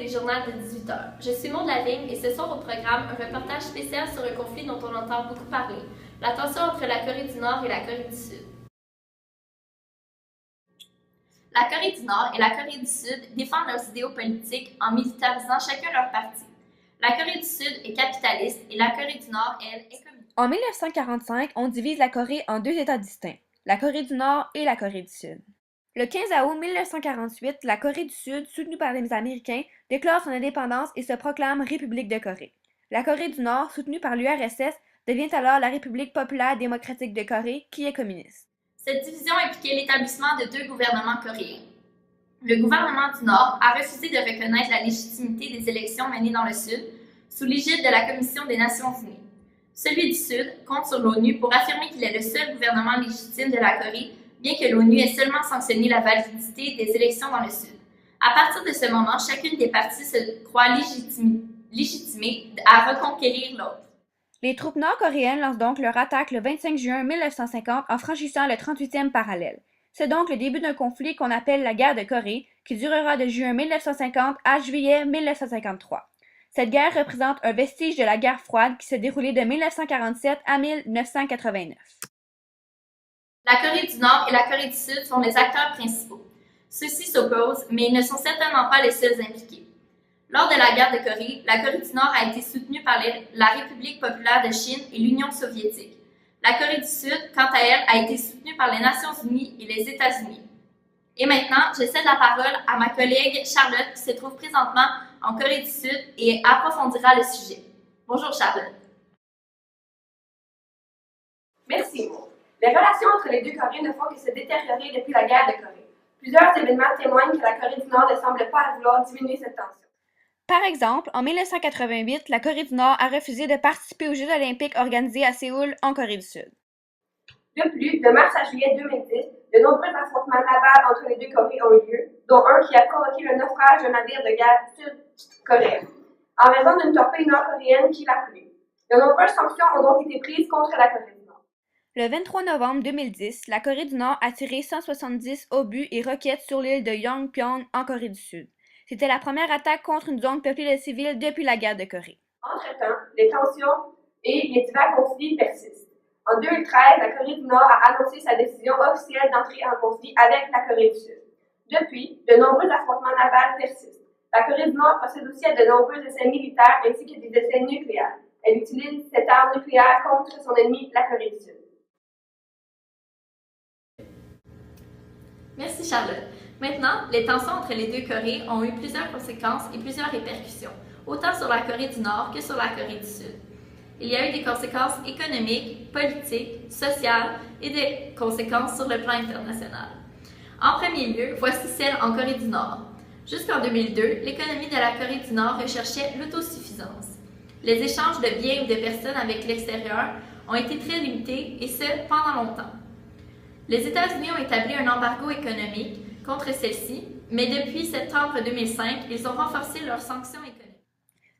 téléjournal de 18h. Je suis Maud Lavigne et ce soir au programme, un reportage spécial sur un conflit dont on entend beaucoup parler, la tension entre la Corée du Nord et la Corée du Sud. La Corée du Nord et la Corée du Sud défendent leurs idéaux politiques en militarisant chacun leur parti. La Corée du Sud est capitaliste et la Corée du Nord, elle, est communiste. En 1945, on divise la Corée en deux États distincts, la Corée du Nord et la Corée du Sud. Le 15 août 1948, la Corée du Sud, soutenue par les Américains, déclare son indépendance et se proclame République de Corée. La Corée du Nord, soutenue par l'URSS, devient alors la République populaire démocratique de Corée, qui est communiste. Cette division impliquait l'établissement de deux gouvernements coréens. Le gouvernement du Nord a refusé de reconnaître la légitimité des élections menées dans le Sud sous l'égide de la Commission des Nations Unies. Celui du Sud compte sur l'ONU pour affirmer qu'il est le seul gouvernement légitime de la Corée, bien que l'ONU ait seulement sanctionné la validité des élections dans le Sud. À partir de ce moment, chacune des parties se croit légitimée à reconquérir l'autre. Les troupes nord-coréennes lancent donc leur attaque le 25 juin 1950 en franchissant le 38e parallèle. C'est donc le début d'un conflit qu'on appelle la guerre de Corée, qui durera de juin 1950 à juillet 1953. Cette guerre représente un vestige de la guerre froide qui s'est déroulée de 1947 à 1989. La Corée du Nord et la Corée du Sud sont les acteurs principaux. Ceux-ci s'opposent, mais ils ne sont certainement pas les seuls impliqués. Lors de la guerre de Corée, la Corée du Nord a été soutenue par la République populaire de Chine et l'Union soviétique. La Corée du Sud, quant à elle, a été soutenue par les Nations unies et les États-Unis. Et maintenant, je cède la parole à ma collègue Charlotte qui se trouve présentement en Corée du Sud et approfondira le sujet. Bonjour Charlotte. Merci Maud. Les relations entre les deux Corées ne font que se détériorer depuis la guerre de Corée. Plusieurs événements témoignent que la Corée du Nord ne semble pas vouloir diminuer cette tension. Par exemple, en 1988, la Corée du Nord a refusé de participer aux Jeux olympiques organisés à Séoul, en Corée du Sud. De plus, de mars à juillet 2010, de nombreux affrontements navals entre les deux Corées ont eu lieu, dont un qui a provoqué le naufrage d'un navire de guerre sud-coréen, en raison d'une torpille nord-coréenne qui l'a coulé. De nombreuses sanctions ont donc été prises contre la Corée du Nord. Le 23 novembre 2010, la Corée du Nord a tiré 170 obus et roquettes sur l'île de Yongpyong, en Corée du Sud. C'était la première attaque contre une zone peuplée de civils depuis la guerre de Corée. Entre-temps, les tensions et les divers conflits persistent. En 2013, la Corée du Nord a annoncé sa décision officielle d'entrer en conflit avec la Corée du Sud. Depuis, de nombreux affrontements navals persistent. La Corée du Nord procède aussi à de nombreux essais militaires ainsi que des essais nucléaires. Elle utilise cette arme nucléaire contre son ennemi, la Corée du Sud. Merci Charlotte. Maintenant, les tensions entre les deux Corées ont eu plusieurs conséquences et plusieurs répercussions, autant sur la Corée du Nord que sur la Corée du Sud. Il y a eu des conséquences économiques, politiques, sociales et des conséquences sur le plan international. En premier lieu, voici celle en Corée du Nord. Jusqu'en 2002, l'économie de la Corée du Nord recherchait l'autosuffisance. Les échanges de biens ou de personnes avec l'extérieur ont été très limités et ce, pendant longtemps. Les États-Unis ont établi un embargo économique contre celle-ci, mais depuis septembre 2005, ils ont renforcé leurs sanctions économiques.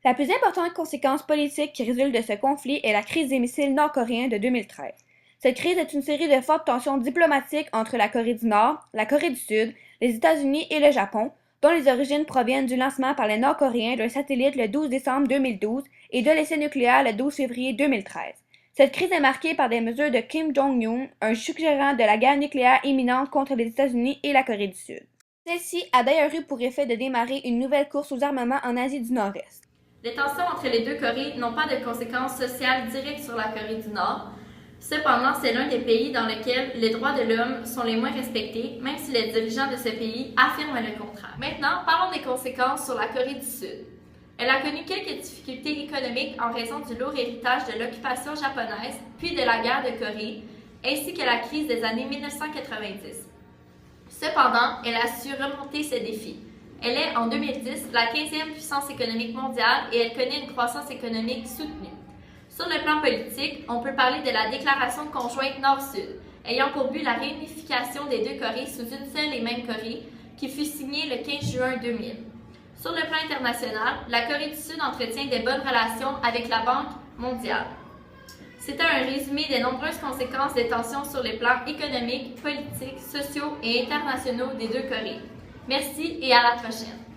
La plus importante conséquence politique qui résulte de ce conflit est la crise des missiles nord-coréens de 2013. Cette crise est une série de fortes tensions diplomatiques entre la Corée du Nord, la Corée du Sud, les États-Unis et le Japon, dont les origines proviennent du lancement par les Nord-Coréens d'un satellite le 12 décembre 2012 et de l'essai nucléaire le 12 février 2013. Cette crise est marquée par des mesures de Kim Jong-un, un suggérant de la guerre nucléaire imminente contre les États-Unis et la Corée du Sud. Celle-ci a d'ailleurs eu pour effet de démarrer une nouvelle course aux armements en Asie du Nord-Est. Les tensions entre les deux Corées n'ont pas de conséquences sociales directes sur la Corée du Nord. Cependant, c'est l'un des pays dans lequel les droits de l'homme sont les moins respectés, même si les dirigeants de ce pays affirment le contraire. Maintenant, parlons des conséquences sur la Corée du Sud. Elle a connu quelques difficultés économiques en raison du lourd héritage de l'occupation japonaise, puis de la guerre de Corée, ainsi que la crise des années 1990. Cependant, elle a su remonter ces défis. Elle est, en 2010, la 15e puissance économique mondiale et elle connaît une croissance économique soutenue. Sur le plan politique, on peut parler de la déclaration conjointe Nord-Sud, ayant pour but la réunification des deux Corées sous une seule et même Corée, qui fut signée le 15 juin 2000. Sur le plan international, la Corée du Sud entretient de bonnes relations avec la Banque mondiale. C'était un résumé des nombreuses conséquences des tensions sur les plans économiques, politiques, sociaux et internationaux des deux Corées. Merci et à la prochaine.